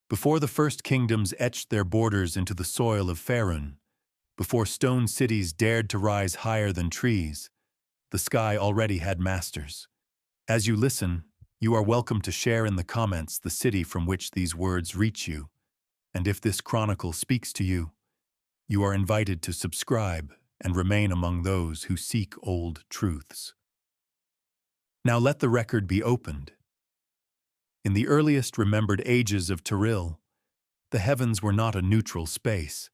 Before the first kingdoms etched their borders into the soil of Faerun, before stone cities dared to rise higher than trees, the sky already had masters. As you listen, you are welcome to share in the comments the city from which these words reach you, and if this chronicle speaks to you, you are invited to subscribe and remain among those who seek old truths. Now let the record be opened. In the earliest remembered ages of Faerûn, the heavens were not a neutral space.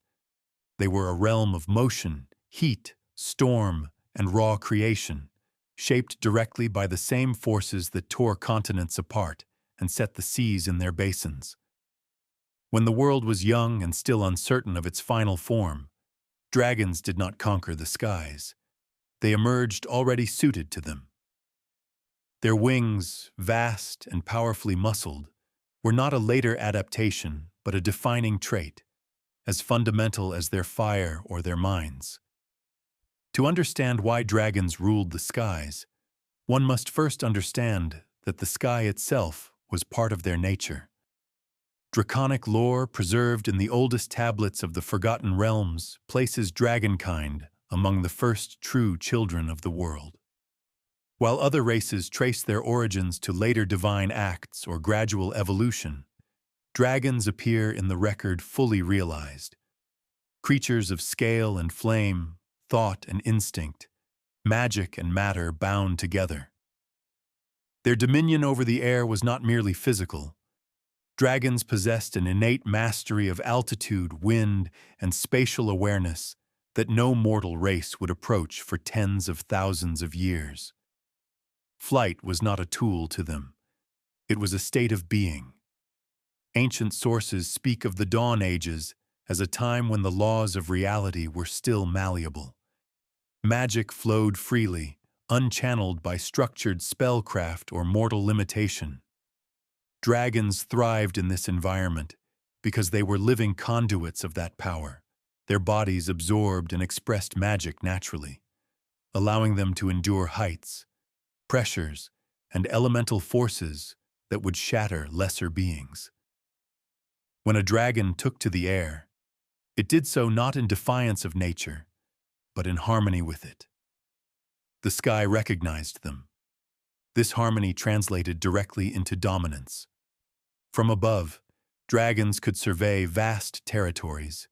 They were a realm of motion, heat, storm, and raw creation, shaped directly by the same forces that tore continents apart and set the seas in their basins. When the world was young and still uncertain of its final form, dragons did not conquer the skies. They emerged already suited to them. Their wings, vast and powerfully muscled, were not a later adaptation but a defining trait, as fundamental as their fire or their minds. To understand why dragons ruled the skies, one must first understand that the sky itself was part of their nature. Draconic lore preserved in the oldest tablets of the Forgotten Realms places dragonkind among the first true children of the world. While other races trace their origins to later divine acts or gradual evolution, dragons appear in the record fully realized. Creatures of scale and flame, thought and instinct, magic and matter bound together. Their dominion over the air was not merely physical. Dragons possessed an innate mastery of altitude, wind, and spatial awareness that no mortal race would approach for tens of thousands of years. Flight was not a tool to them. It was a state of being. Ancient sources speak of the Dawn Ages as a time when the laws of reality were still malleable. Magic flowed freely, unchanneled by structured spellcraft or mortal limitation. Dragons thrived in this environment because they were living conduits of that power. Their bodies absorbed and expressed magic naturally, allowing them to endure heights, pressures, and elemental forces that would shatter lesser beings. When a dragon took to the air, it did so not in defiance of nature, but in harmony with it. The sky recognized them. This harmony translated directly into dominance. From above, dragons could survey vast territories,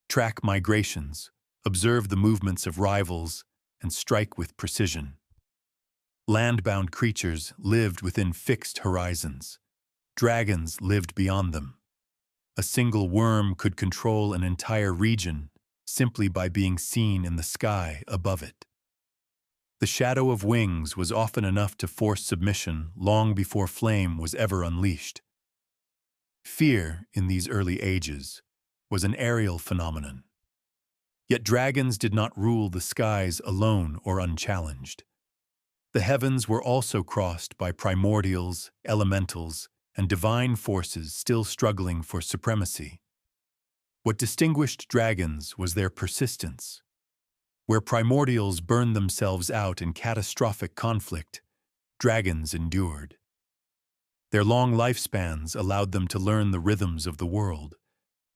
track migrations, observe the movements of rivals, and strike with precision. Land-bound creatures lived within fixed horizons. Dragons lived beyond them. A single worm could control an entire region simply by being seen in the sky above it. The shadow of wings was often enough to force submission long before flame was ever unleashed. Fear, in these early ages, was an aerial phenomenon. Yet dragons did not rule the skies alone or unchallenged. The heavens were also crossed by primordials, elementals, and divine forces still struggling for supremacy. What distinguished dragons was their persistence. Where primordials burned themselves out in catastrophic conflict, dragons endured. Their long lifespans allowed them to learn the rhythms of the world,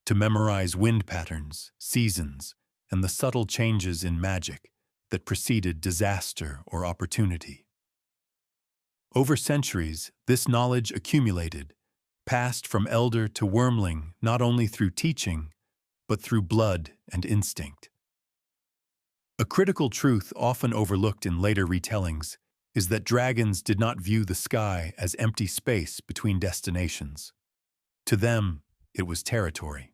to memorize wind patterns, seasons, and the subtle changes in magic that preceded disaster or opportunity. Over centuries, this knowledge accumulated, passed from elder to wormling not only through teaching, but through blood and instinct. A critical truth often overlooked in later retellings is that dragons did not view the sky as empty space between destinations. To them, it was territory.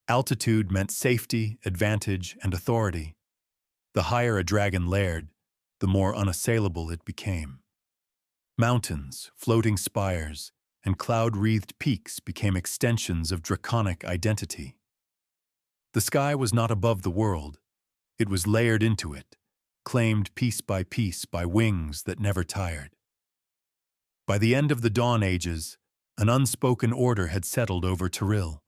Altitude meant safety, advantage, and authority. The higher a dragon laired, the more unassailable it became. Mountains, floating spires, and cloud-wreathed peaks became extensions of draconic identity. The sky was not above the world. It was layered into it, claimed piece by wings that never tired. By the end of the Dawn Ages, an unspoken order had settled over Faerûn.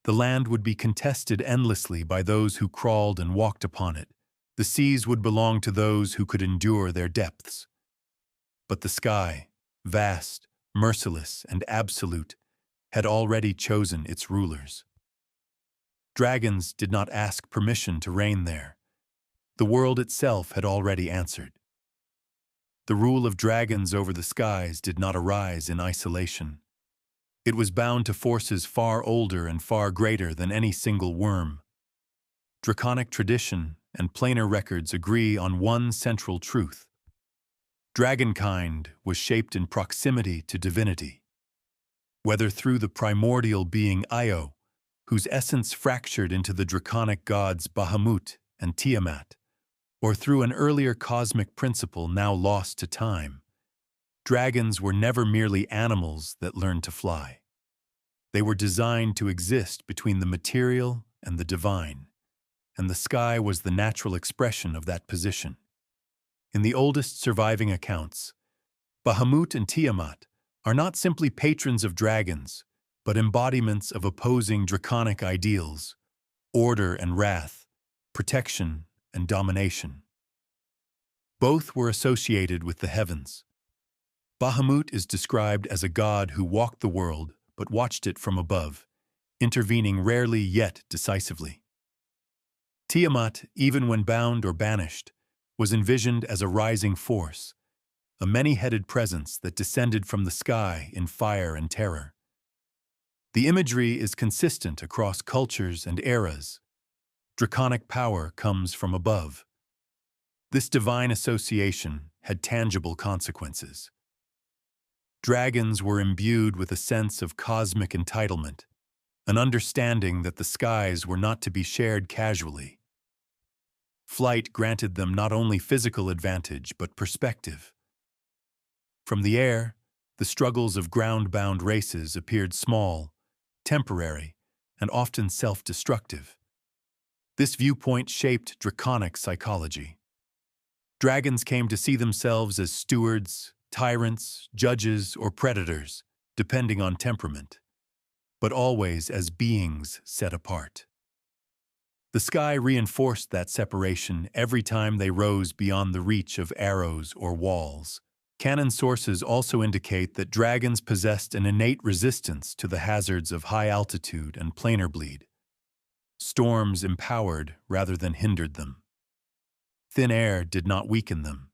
The land would be contested endlessly by those who crawled and walked upon it. The seas would belong to those who could endure their depths. But the sky, vast, merciless, and absolute, had already chosen its rulers. Dragons did not ask permission to reign there. The world itself had already answered. The rule of dragons over the skies did not arise in isolation. It was bound to forces far older and far greater than any single worm. Draconic tradition and planar records agree on one central truth. Dragonkind was shaped in proximity to divinity. Whether through the primordial being Io, whose essence fractured into the draconic gods Bahamut and Tiamat, or through an earlier cosmic principle now lost to time, dragons were never merely animals that learned to fly. They were designed to exist between the material and the divine, and the sky was the natural expression of that position. In the oldest surviving accounts, Bahamut and Tiamat are not simply patrons of dragons, but embodiments of opposing draconic ideals, order and wrath, protection and domination. Both were associated with the heavens. Bahamut is described as a god who walked the world but watched it from above, intervening rarely yet decisively. Tiamat, even when bound or banished, was envisioned as a rising force, a many-headed presence that descended from the sky in fire and terror. The imagery is consistent across cultures and eras. Draconic power comes from above. This divine association had tangible consequences. Dragons were imbued with a sense of cosmic entitlement, an understanding that the skies were not to be shared casually. Flight granted them not only physical advantage but perspective. From the air, the struggles of ground-bound races appeared small, temporary, and often self-destructive. This viewpoint shaped draconic psychology. Dragons came to see themselves as stewards, tyrants, judges, or predators, depending on temperament, but always as beings set apart. The sky reinforced that separation every time they rose beyond the reach of arrows or walls. Canon sources also indicate that dragons possessed an innate resistance to the hazards of high altitude and planar bleed. Storms empowered rather than hindered them. Thin air did not weaken them.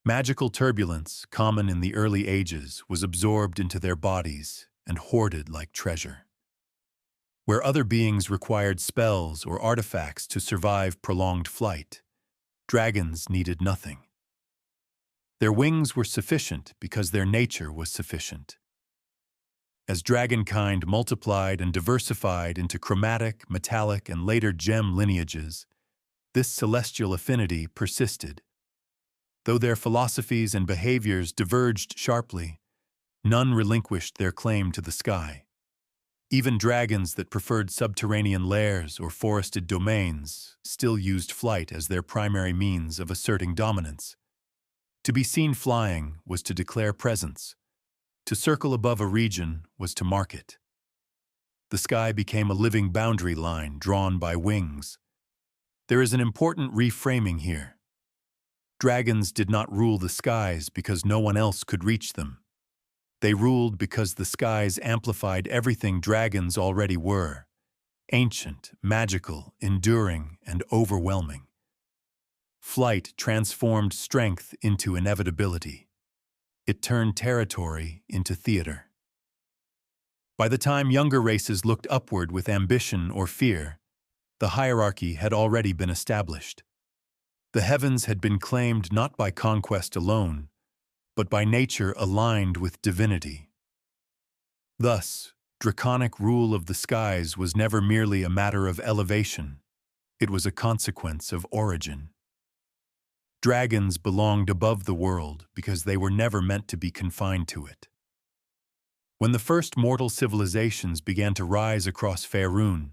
Magical turbulence, common in the early ages, was absorbed into their bodies and hoarded like treasure. Where other beings required spells or artifacts to survive prolonged flight, dragons needed nothing. Their wings were sufficient because their nature was sufficient. As dragonkind multiplied and diversified into chromatic, metallic, and later gem lineages, this celestial affinity persisted. Though their philosophies and behaviors diverged sharply, none relinquished their claim to the sky. Even dragons that preferred subterranean lairs or forested domains still used flight as their primary means of asserting dominance. To be seen flying was to declare presence. To circle above a region was to mark it. The sky became a living boundary line drawn by wings. There is an important reframing here. Dragons did not rule the skies because no one else could reach them. They ruled because the skies amplified everything dragons already were: ancient, magical, enduring, and overwhelming. Flight transformed strength into inevitability. It turned territory into theater. By the time younger races looked upward with ambition or fear, the hierarchy had already been established. The heavens had been claimed not by conquest alone, but by nature aligned with divinity. Thus, draconic rule of the skies was never merely a matter of elevation. It was a consequence of origin. Dragons belonged above the world because they were never meant to be confined to it. When the first mortal civilizations began to rise across Faerun,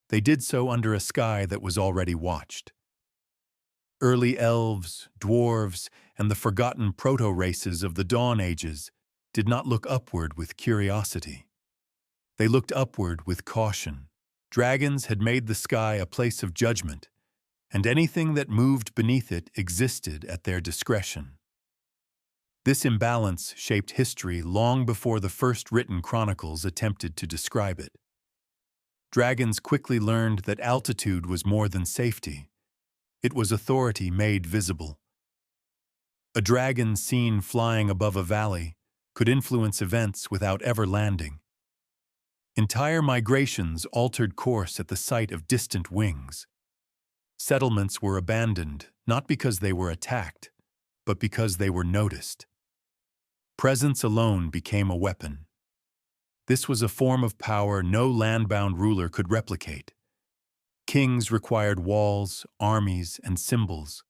they did so under a sky that was already watched. Early elves, dwarves, and the forgotten proto-races of the Dawn Ages did not look upward with curiosity. They looked upward with caution. Dragons had made the sky a place of judgment, and anything that moved beneath it existed at their discretion. This imbalance shaped history long before the first written chronicles attempted to describe it. Dragons quickly learned that altitude was more than safety. It was authority made visible. A dragon seen flying above a valley could influence events without ever landing. Entire migrations altered course at the sight of distant wings. Settlements were abandoned not because they were attacked, but because they were noticed. Presence alone became a weapon. This was a form of power no land-bound ruler could replicate. Kings required walls, armies, and symbols.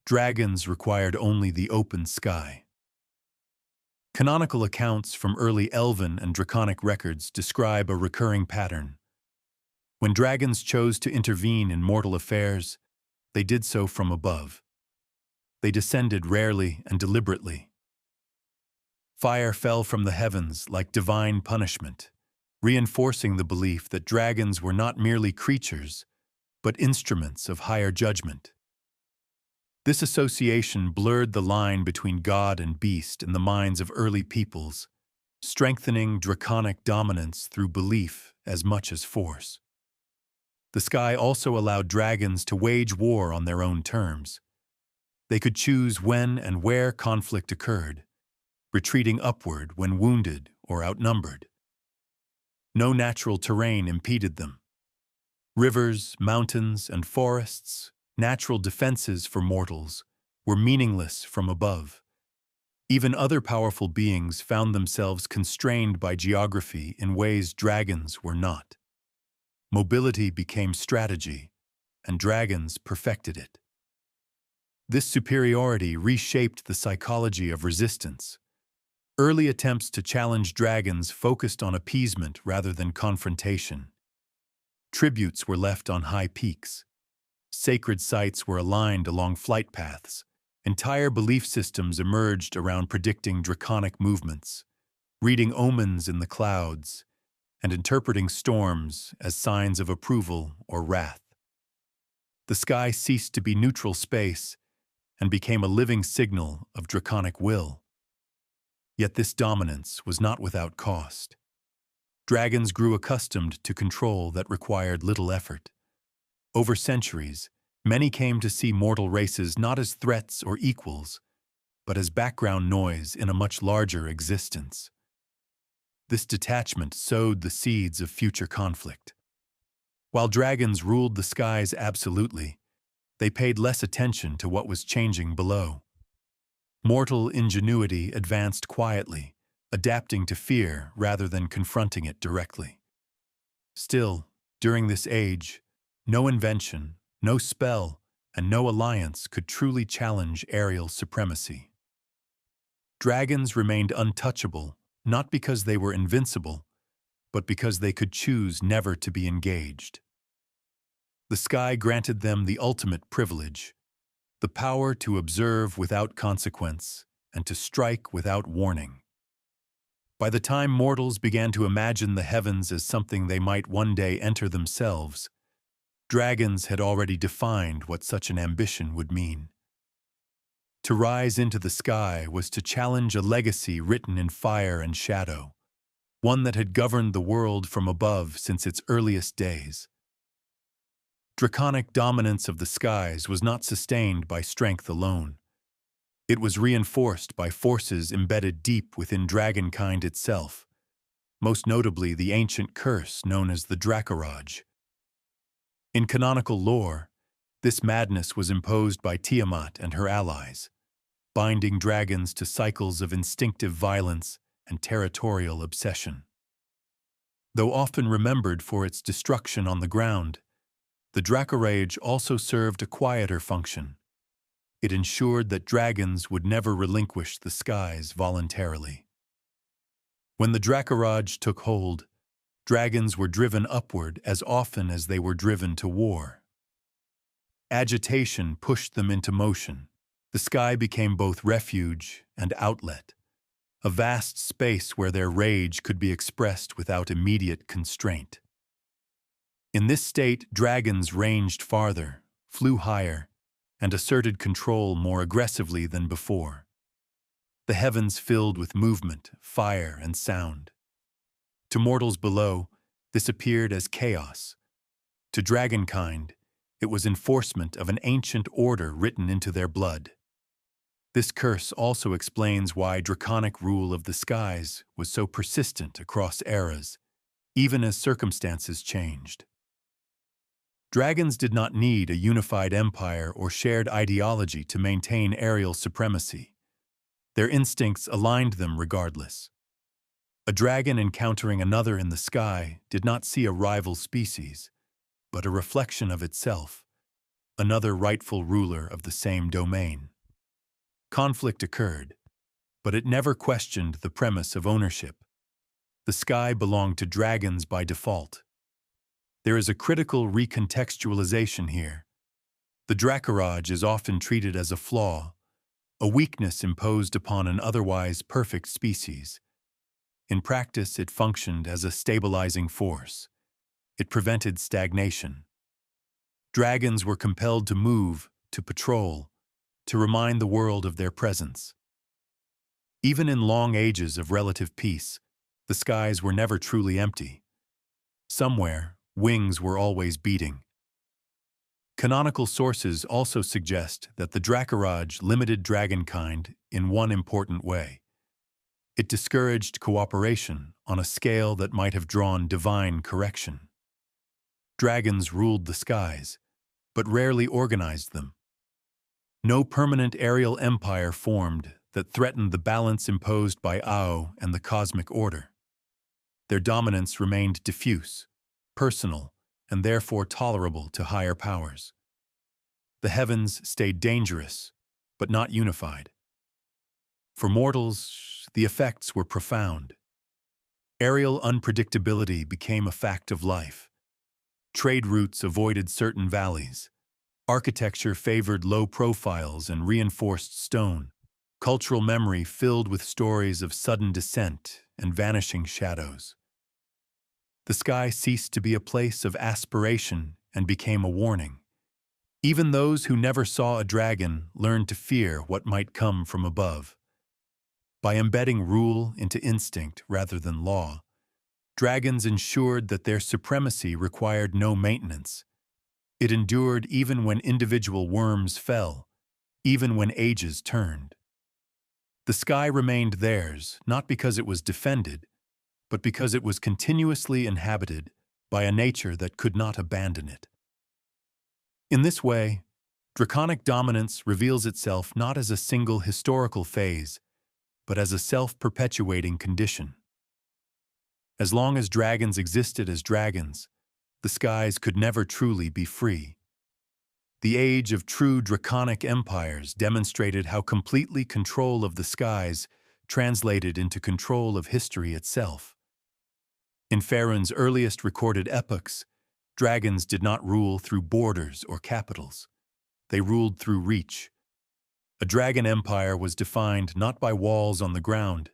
Dragons required only the open sky. Canonical accounts from early Elven and Draconic records describe a recurring pattern. When dragons chose to intervene in mortal affairs, they did so from above. They descended rarely and deliberately. Fire fell from the heavens like divine punishment, reinforcing the belief that dragons were not merely creatures, but instruments of higher judgment. This association blurred the line between god and beast in the minds of early peoples, strengthening draconic dominance through belief as much as force. The sky also allowed dragons to wage war on their own terms. They could choose when and where conflict occurred, retreating upward when wounded or outnumbered. No natural terrain impeded them. Rivers, mountains, and forests, natural defenses for mortals, were meaningless from above. Even other powerful beings found themselves constrained by geography in ways dragons were not. Mobility became strategy, and dragons perfected it. This superiority reshaped the psychology of resistance. Early attempts to challenge dragons focused on appeasement rather than confrontation. Tributes were left on high peaks. Sacred sites were aligned along flight paths. Entire belief systems emerged around predicting draconic movements, reading omens in the clouds, and interpreting storms as signs of approval or wrath. The sky ceased to be neutral space and became a living signal of draconic will. Yet this dominance was not without cost. Dragons grew accustomed to control that required little effort. Over centuries, many came to see mortal races not as threats or equals, but as background noise in a much larger existence. This detachment sowed the seeds of future conflict. While dragons ruled the skies absolutely, they paid less attention to what was changing below. Mortal ingenuity advanced quietly, adapting to fear rather than confronting it directly. Still, during this age, no invention, no spell, and no alliance could truly challenge aerial supremacy. Dragons remained untouchable, not because they were invincible, but because they could choose never to be engaged. The sky granted them the ultimate privilege, the power to observe without consequence and to strike without warning. By the time mortals began to imagine the heavens as something they might one day enter themselves, dragons had already defined what such an ambition would mean. To rise into the sky was to challenge a legacy written in fire and shadow, one that had governed the world from above since its earliest days. Draconic dominance of the skies was not sustained by strength alone. It was reinforced by forces embedded deep within dragonkind itself, most notably the ancient curse known as the Dracaraj. In canonical lore, this madness was imposed by Tiamat and her allies, binding dragons to cycles of instinctive violence and territorial obsession. Though often remembered for its destruction on the ground, the Dracaraj also served a quieter function. It ensured that dragons would never relinquish the skies voluntarily. When the Dracaraj took hold, dragons were driven upward as often as they were driven to war. Agitation pushed them into motion. The sky became both refuge and outlet, a vast space where their rage could be expressed without immediate constraint. In this state, dragons ranged farther, flew higher, and asserted control more aggressively than before. the heavens filled with movement, fire, and sound. To mortals below, this appeared as chaos. To dragonkind, it was enforcement of an ancient order written into their blood. This curse also explains why draconic rule of the skies was so persistent across eras, even as circumstances changed. Dragons did not need a unified empire or shared ideology to maintain aerial supremacy. Their instincts aligned them regardless. A dragon encountering another in the sky did not see a rival species, but a reflection of itself, another rightful ruler of the same domain. Conflict occurred, but it never questioned the premise of ownership. The sky belonged to dragons by default. There is a critical recontextualization here. The Dracarage is often treated as a flaw, a weakness imposed upon an otherwise perfect species. In practice, it functioned as a stabilizing force. It prevented stagnation. Dragons were compelled to move, to patrol, to remind the world of their presence. Even in long ages of relative peace, the skies were never truly empty. Somewhere, wings were always beating. Canonical sources also suggest that the Dracarage limited dragonkind in one important way. It discouraged cooperation on a scale that might have drawn divine correction. Dragons ruled the skies, but rarely organized them. No permanent aerial empire formed that threatened the balance imposed by Ao and the cosmic order. Their dominance remained diffuse, personal, and therefore tolerable to higher powers. The heavens stayed dangerous, but not unified. For mortals, the effects were profound. Aerial unpredictability became a fact of life. Trade routes avoided certain valleys. Architecture favored low profiles and reinforced stone. Cultural memory filled with stories of sudden descent and vanishing shadows. The sky ceased to be a place of aspiration and became a warning. Even those who never saw a dragon learned to fear what might come from above. By embedding rule into instinct rather than law, dragons ensured that their supremacy required no maintenance. It endured even when individual worms fell, even when ages turned. The sky remained theirs, not because it was defended, but because it was continuously inhabited by a nature that could not abandon it. In this way, draconic dominance reveals itself not as a single historical phase, but as a self-perpetuating condition. As long as dragons existed as dragons, the skies could never truly be free. The age of true draconic empires demonstrated how completely control of the skies translated into control of history itself. In Faerun's earliest recorded epochs, dragons did not rule through borders or capitals. They ruled through reach. A dragon empire was defined not by walls on the ground,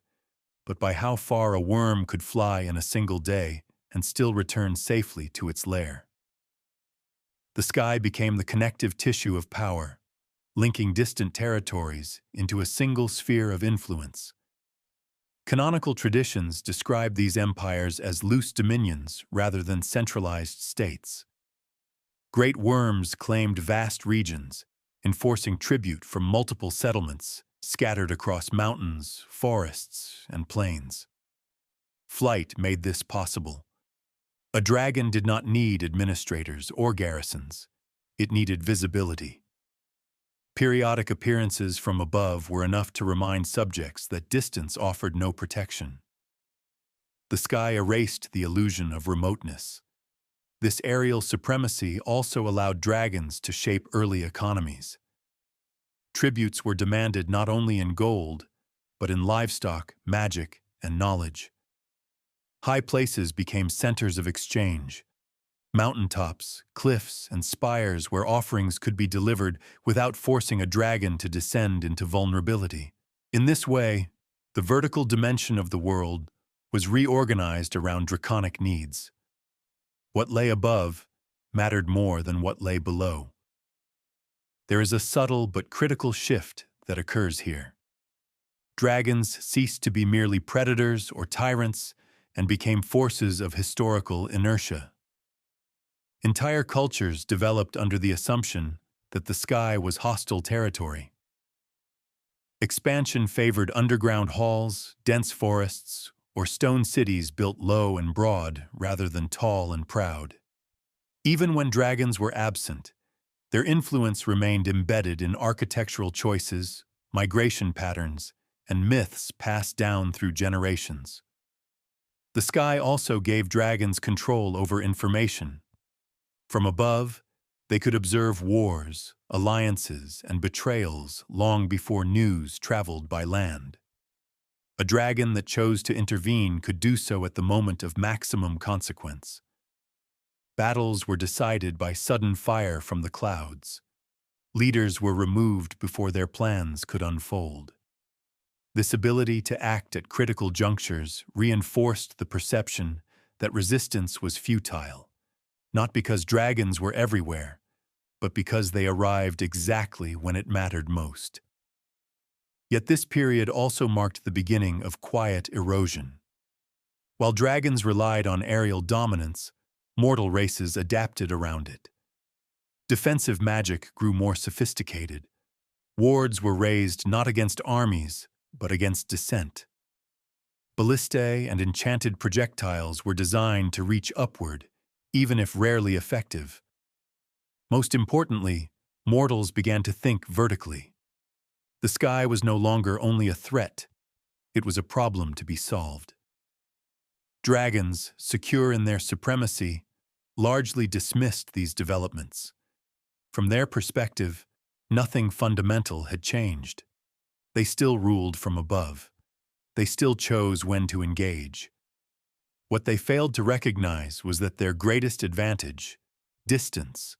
but by how far a worm could fly in a single day and still return safely to its lair. The sky became the connective tissue of power, linking distant territories into a single sphere of influence. Canonical traditions describe these empires as loose dominions rather than centralized states. Great worms claimed vast regions, enforcing tribute from multiple settlements scattered across mountains, forests, and plains. Flight made this possible. A dragon did not need administrators or garrisons. It needed visibility. Periodic appearances from above were enough to remind subjects that distance offered no protection. The sky erased the illusion of remoteness. This aerial supremacy also allowed dragons to shape early economies. Tributes were demanded not only in gold, but in livestock, magic, and knowledge. High places became centers of exchange. Mountaintops, cliffs, and spires where offerings could be delivered without forcing a dragon to descend into vulnerability. In this way, the vertical dimension of the world was reorganized around draconic needs. What lay above mattered more than what lay below. There is a subtle but critical shift that occurs here. dragons ceased to be merely predators or tyrants and became forces of historical inertia. Entire cultures developed under the assumption that the sky was hostile territory. Expansion favored underground halls, dense forests, or stone cities built low and broad rather than tall and proud. Even when dragons were absent, their influence remained embedded in architectural choices, migration patterns, and myths passed down through generations. The sky also gave dragons control over information. From above, they could observe wars, alliances, and betrayals long before news traveled by land. A dragon that chose to intervene could do so at the moment of maximum consequence. Battles were decided by sudden fire from the clouds. Leaders were removed before their plans could unfold. This ability to act at critical junctures reinforced the perception that resistance was futile, not because dragons were everywhere, but because they arrived exactly when it mattered most. Yet this period also marked the beginning of quiet erosion. While dragons relied on aerial dominance, mortal races adapted around it. Defensive magic grew more sophisticated. Wards were raised not against armies, but against dissent. Ballistae and enchanted projectiles were designed to reach upward, even if rarely effective. Most importantly, mortals began to think vertically. The sky was no longer only a threat, it was a problem to be solved. Dragons, secure in their supremacy, largely dismissed these developments. From their perspective, nothing fundamental had changed. They still ruled from above. They still chose when to engage. What they failed to recognize was that their greatest advantage, distance,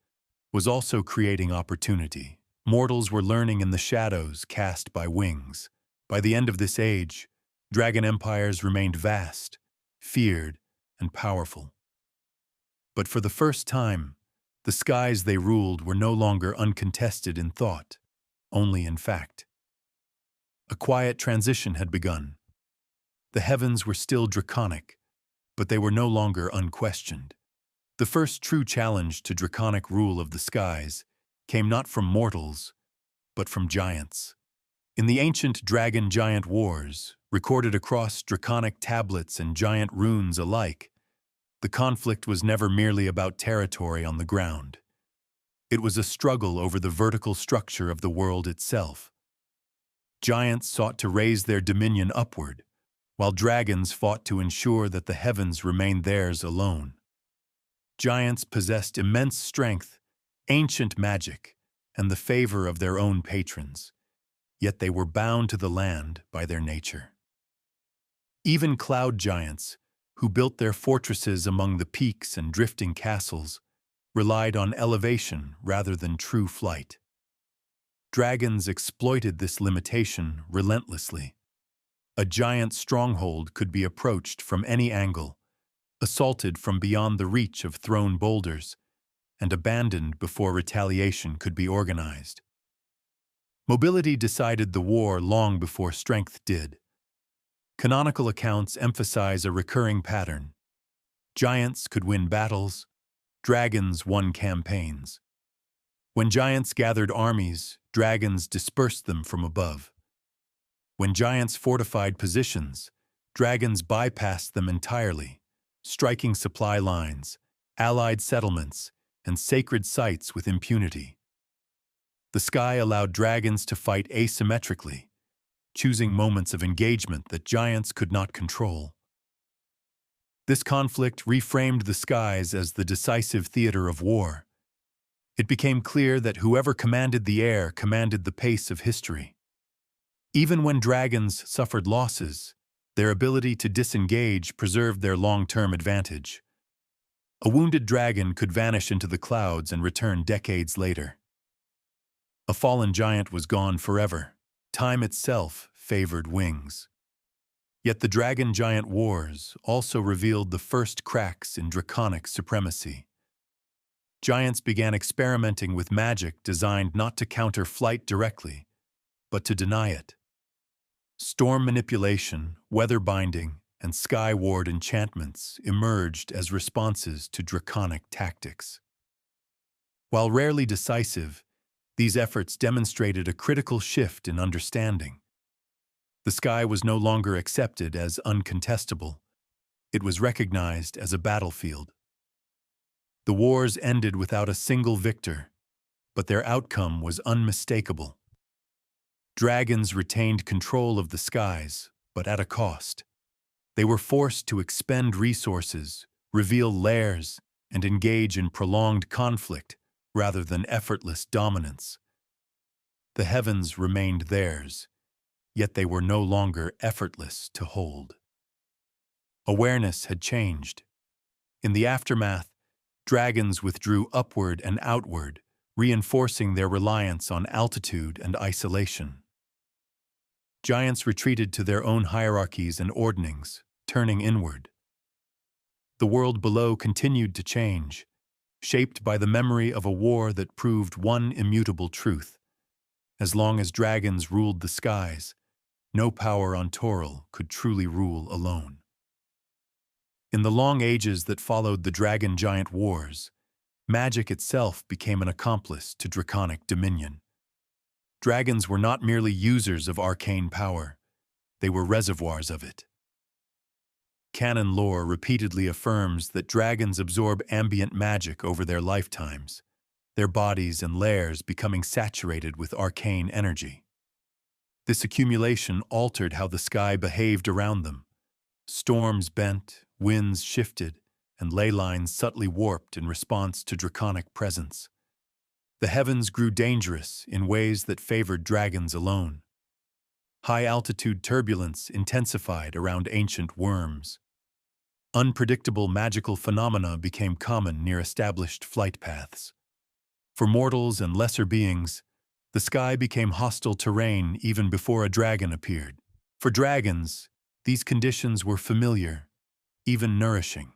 was also creating opportunity. Mortals were learning in the shadows cast by wings. By the end of this age, dragon empires remained vast, feared, and powerful. But for the first time, the skies they ruled were no longer uncontested in thought, only in fact. A quiet transition had begun. The heavens were still draconic, but they were no longer unquestioned. The first true challenge to draconic rule of the skies came not from mortals, but from giants. In the ancient dragon-giant wars, recorded across draconic tablets and giant runes alike, the conflict was never merely about territory on the ground. It was a struggle over the vertical structure of the world itself. Giants sought to raise their dominion upward, while dragons fought to ensure that the heavens remained theirs alone. Giants possessed immense strength, ancient magic, and the favor of their own patrons, yet they were bound to the land by their nature. Even cloud giants, who built their fortresses among the peaks and drifting castles, relied on elevation rather than true flight. Dragons exploited this limitation relentlessly. A giant stronghold could be approached from any angle, assaulted from beyond the reach of thrown boulders, and abandoned before retaliation could be organized. Mobility decided the war long before strength did. Canonical accounts emphasize a recurring pattern. Giants could win battles, dragons won campaigns. When giants gathered armies, dragons dispersed them from above. When giants fortified positions, dragons bypassed them entirely, striking supply lines, allied settlements, and sacred sites with impunity. The sky allowed dragons to fight asymmetrically, choosing moments of engagement that giants could not control. This conflict reframed the skies as the decisive theater of war. It became clear that whoever commanded the air commanded the pace of history. Even when dragons suffered losses, their ability to disengage preserved their long-term advantage. A wounded dragon could vanish into the clouds and return decades later. A fallen giant was gone forever. Time itself favored wings. Yet the dragon-giant wars also revealed the first cracks in draconic supremacy. Giants began experimenting with magic designed not to counter flight directly, but to deny it. Storm manipulation, weather binding, and sky ward enchantments emerged as responses to draconic tactics. While rarely decisive, these efforts demonstrated a critical shift in understanding. The sky was no longer accepted as uncontestable. It was recognized as a battlefield. The wars ended without a single victor, but their outcome was unmistakable. Dragons retained control of the skies, but at a cost. They were forced to expend resources, reveal lairs, and engage in prolonged conflict rather than effortless dominance. The heavens remained theirs, yet they were no longer effortless to hold. Awareness had changed. In the aftermath, dragons withdrew upward and outward, reinforcing their reliance on altitude and isolation. Giants retreated to their own hierarchies and ordnings, turning inward. The world below continued to change, shaped by the memory of a war that proved one immutable truth. As long as dragons ruled the skies, no power on Toril could truly rule alone. In the long ages that followed the dragon-giant wars, magic itself became an accomplice to draconic dominion. Dragons were not merely users of arcane power, they were reservoirs of it. Canon lore repeatedly affirms that dragons absorb ambient magic over their lifetimes, their bodies and lairs becoming saturated with arcane energy. This accumulation altered how the sky behaved around them. Storms bent, winds shifted, and ley lines subtly warped in response to draconic presence. The heavens grew dangerous in ways that favored dragons alone. High-altitude turbulence intensified around ancient worms. Unpredictable magical phenomena became common near established flight paths. For mortals and lesser beings, the sky became hostile terrain even before a dragon appeared. For dragons, these conditions were familiar, even nourishing.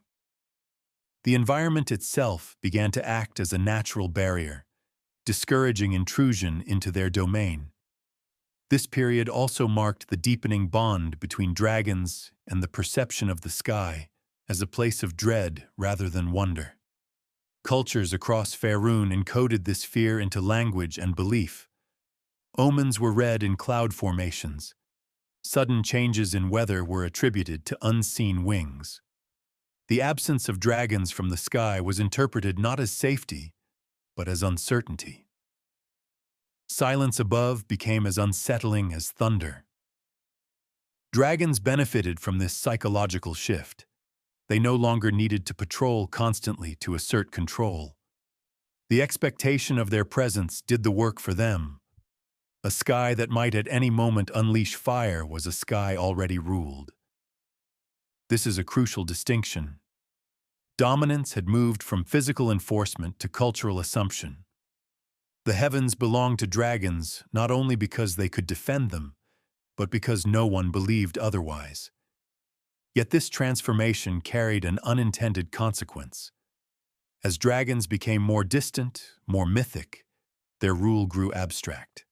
The environment itself began to act as a natural barrier, discouraging intrusion into their domain. This period also marked the deepening bond between dragons and the perception of the sky as a place of dread rather than wonder. Cultures across Faerun encoded this fear into language and belief. Omens were read in cloud formations. Sudden changes in weather were attributed to unseen wings. The absence of dragons from the sky was interpreted not as safety, but as uncertainty. Silence above became as unsettling as thunder. Dragons benefited from this psychological shift. They no longer needed to patrol constantly to assert control. The expectation of their presence did the work for them. A sky that might at any moment unleash fire was a sky already ruled. This is a crucial distinction. Dominance had moved from physical enforcement to cultural assumption. The heavens belonged to dragons not only because they could defend them, but because no one believed otherwise. Yet this transformation carried an unintended consequence. As dragons became more distant, more mythic, their rule grew abstract.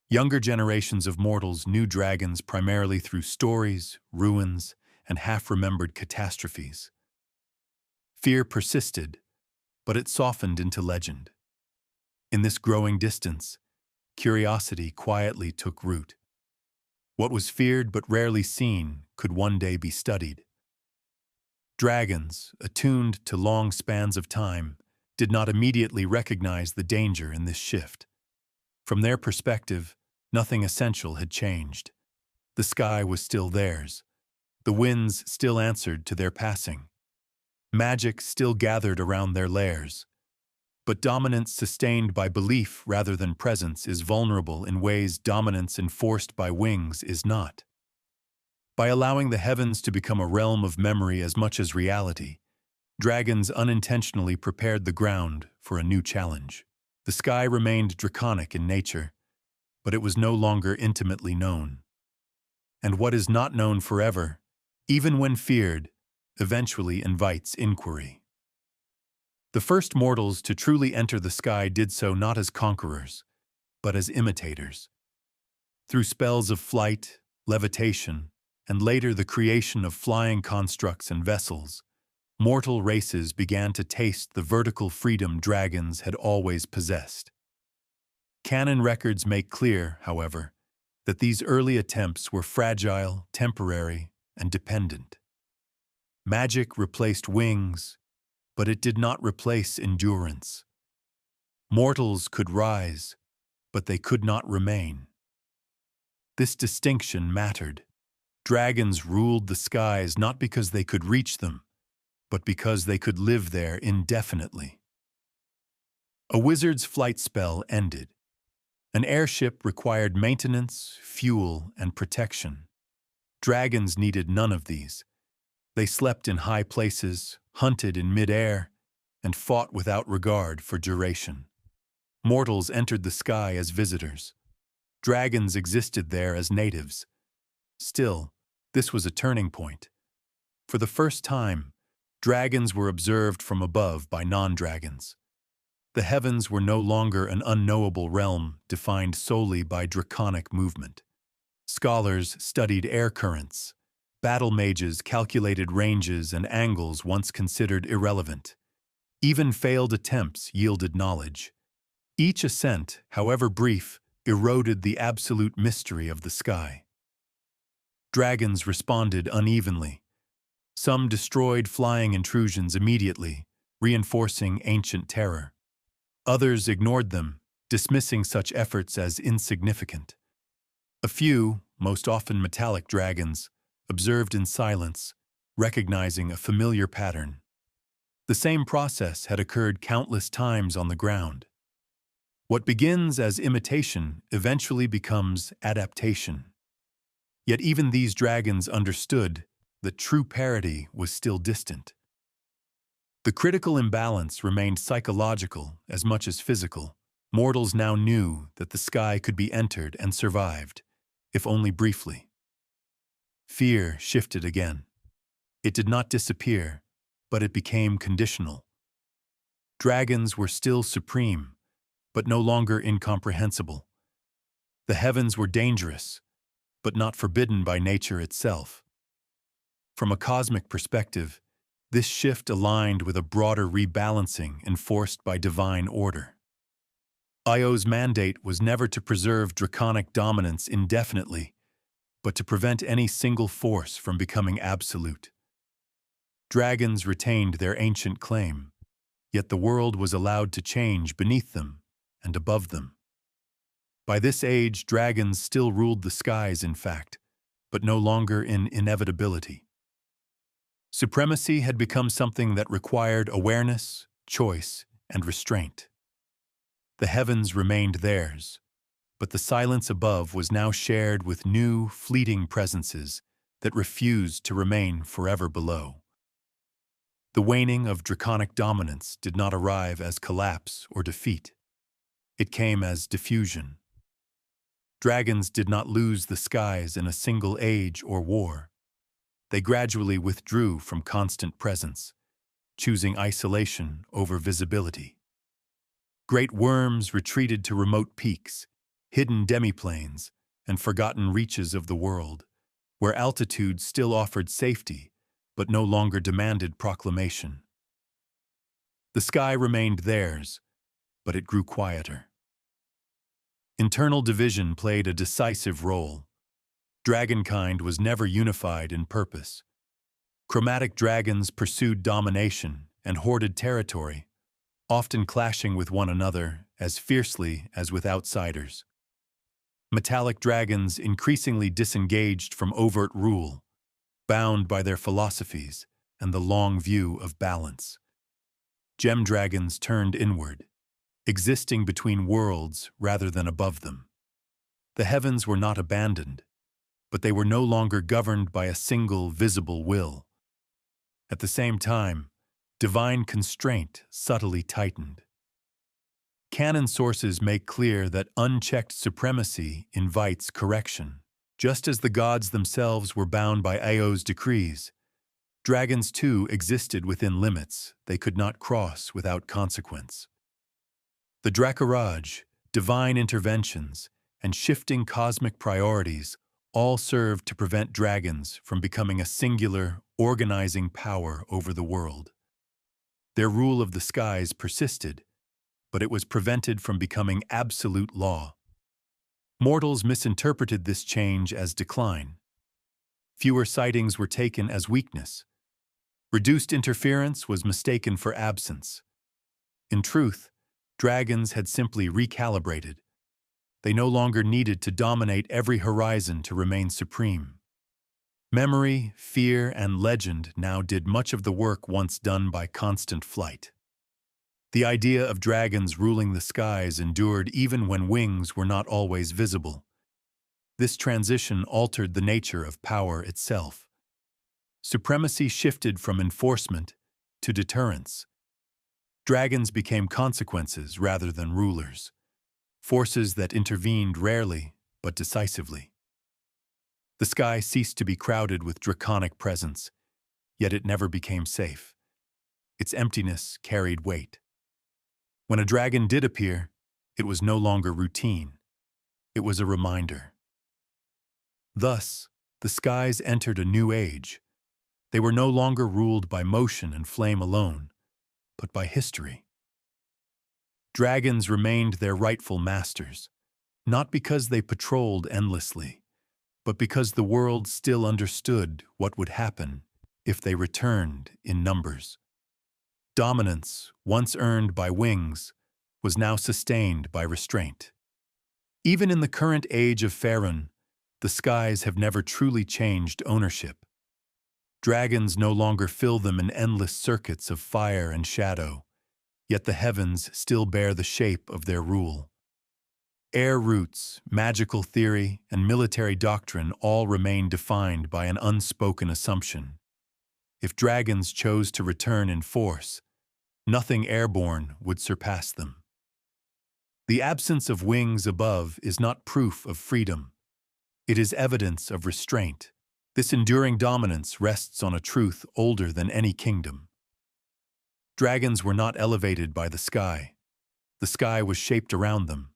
Younger generations of mortals knew dragons primarily through stories, ruins, and half-remembered catastrophes. Fear persisted, but it softened into legend. In this growing distance, curiosity quietly took root. What was feared but rarely seen could one day be studied. Dragons, attuned to long spans of time, did not immediately recognize the danger in this shift. From their perspective, nothing essential had changed. The sky was still theirs. The winds still answered to their passing. Magic still gathered around their lairs. But dominance sustained by belief rather than presence is vulnerable in ways dominance enforced by wings is not. By allowing the heavens to become a realm of memory as much as reality, dragons unintentionally prepared the ground for a new challenge. The sky remained draconic in nature, but it was no longer intimately known. And what is not known forever, even when feared, eventually invites inquiry. The first mortals to truly enter the sky did so not as conquerors, but as imitators. Through spells of flight, levitation, and later the creation of flying constructs and vessels, mortal races began to taste the vertical freedom dragons had always possessed. Canon records make clear, however, that these early attempts were fragile, temporary, and dependent. Magic replaced wings, but it did not replace endurance. Mortals could rise, but they could not remain. This distinction mattered. Dragons ruled the skies not because they could reach them, but because they could live there indefinitely. A wizard's flight spell ended. An airship required maintenance, fuel, and protection. Dragons needed none of these. They slept in high places, hunted in mid-air, and fought without regard for duration. Mortals entered the sky as visitors. Dragons existed there as natives. Still, this was a turning point. For the first time, dragons were observed from above by non-dragons. The heavens were no longer an unknowable realm defined solely by draconic movement. Scholars studied air currents. Battle mages calculated ranges and angles once considered irrelevant. Even failed attempts yielded knowledge. Each ascent, however brief, eroded the absolute mystery of the sky. Dragons responded unevenly. Some destroyed flying intrusions immediately, reinforcing ancient terror. Others ignored them, dismissing such efforts as insignificant. A few, most often metallic dragons, observed in silence, recognizing a familiar pattern. The same process had occurred countless times on the ground. What begins as imitation eventually becomes adaptation. Yet even these dragons understood that true parity was still distant. The critical imbalance remained psychological as much as physical. Mortals now knew that the sky could be entered and survived, if only briefly. Fear shifted again. It did not disappear, but it became conditional. Dragons were still supreme, but no longer incomprehensible. The heavens were dangerous, but not forbidden by nature itself. From a cosmic perspective, this shift aligned with a broader rebalancing enforced by divine order. Io's mandate was never to preserve draconic dominance indefinitely, but to prevent any single force from becoming absolute. Dragons retained their ancient claim, yet the world was allowed to change beneath them and above them. By this age, dragons still ruled the skies, in fact, but no longer in inevitability. Supremacy had become something that required awareness, choice, and restraint. The heavens remained theirs, but the silence above was now shared with new, fleeting presences that refused to remain forever below. The waning of draconic dominance did not arrive as collapse or defeat. It came as diffusion. Dragons did not lose the skies in a single age or war. They gradually withdrew from constant presence, choosing isolation over visibility. Great worms retreated to remote peaks, hidden demiplanes, and forgotten reaches of the world, where altitude still offered safety, but no longer demanded proclamation. The sky remained theirs, but it grew quieter. Internal division played a decisive role. Dragonkind was never unified in purpose. Chromatic dragons pursued domination and hoarded territory, often clashing with one another as fiercely as with outsiders. Metallic dragons increasingly disengaged from overt rule, bound by their philosophies and the long view of balance. Gem dragons turned inward, existing between worlds rather than above them. The heavens were not abandoned, but they were no longer governed by a single visible will. At the same time, divine constraint subtly tightened. Canon sources make clear that unchecked supremacy invites correction. Just as the gods themselves were bound by Io's decrees, dragons too existed within limits they could not cross without consequence. The Dracaraj, divine interventions, and shifting cosmic priorities all served to prevent dragons from becoming a singular, organizing power over the world. Their rule of the skies persisted, but it was prevented from becoming absolute law. Mortals misinterpreted this change as decline. Fewer sightings were taken as weakness. Reduced interference was mistaken for absence. In truth, dragons had simply recalibrated. They no longer needed to dominate every horizon to remain supreme. Memory, fear, and legend now did much of the work once done by constant flight. The idea of dragons ruling the skies endured even when wings were not always visible. This transition altered the nature of power itself. Supremacy shifted from enforcement to deterrence. Dragons became consequences rather than rulers, forces that intervened rarely but decisively. The sky ceased to be crowded with draconic presence, yet it never became safe. Its emptiness carried weight. When a dragon did appear, it was no longer routine. It was a reminder. Thus, the skies entered a new age. They were no longer ruled by motion and flame alone, but by history. Dragons remained their rightful masters, not because they patrolled endlessly, but because the world still understood what would happen if they returned in numbers. Dominance, once earned by wings, was now sustained by restraint. Even in the current age of Faerun, the skies have never truly changed ownership. Dragons no longer fill them in endless circuits of fire and shadow, yet the heavens still bear the shape of their rule. Air roots, magical theory, and military doctrine all remain defined by an unspoken assumption. If dragons chose to return in force, nothing airborne would surpass them. The absence of wings above is not proof of freedom. It is evidence of restraint. This enduring dominance rests on a truth older than any kingdom. Dragons were not elevated by the sky. The sky was shaped around them.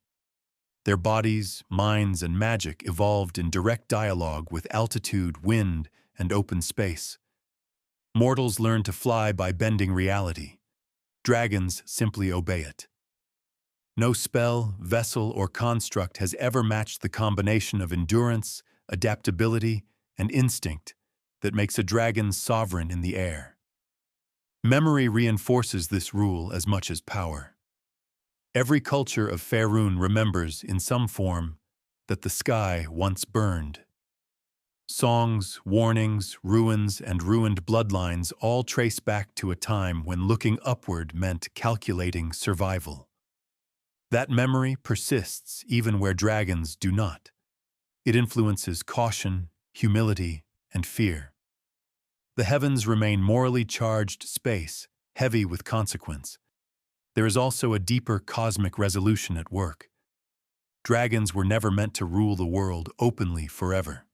Their bodies, minds, and magic evolved in direct dialogue with altitude, wind, and open space. Mortals learn to fly by bending reality. Dragons simply obey it. No spell, vessel, or construct has ever matched the combination of endurance, adaptability, and instinct that makes a dragon sovereign in the air. Memory reinforces this rule as much as power. Every culture of Faerûn remembers, in some form, that the sky once burned. Songs, warnings, ruins, and ruined bloodlines all trace back to a time when looking upward meant calculating survival. That memory persists even where dragons do not. It influences caution, humility, and fear. The heavens remain morally charged space, heavy with consequence. There is also a deeper cosmic resolution at work. Dragons were never meant to rule the world openly forever.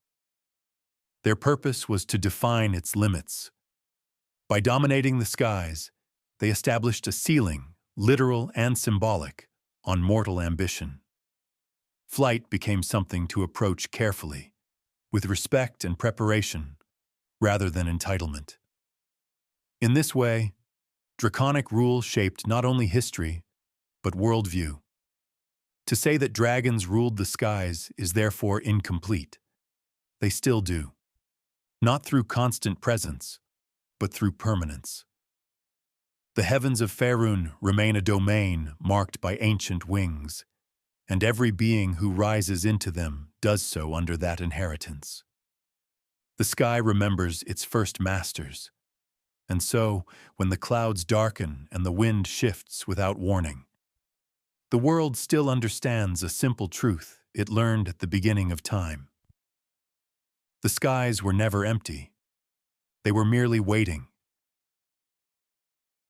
Their purpose was to define its limits. By dominating the skies, they established a ceiling, literal and symbolic, on mortal ambition. Flight became something to approach carefully, with respect and preparation, rather than entitlement. In this way, draconic rule shaped not only history, but worldview. To say that dragons ruled the skies is therefore incomplete. They still do. Not through constant presence, but through permanence. The heavens of Faerûn remain a domain marked by ancient wings, and every being who rises into them does so under that inheritance. The sky remembers its first masters, and so, when the clouds darken and the wind shifts without warning, the world still understands a simple truth it learned at the beginning of time. The skies were never empty. They were merely waiting,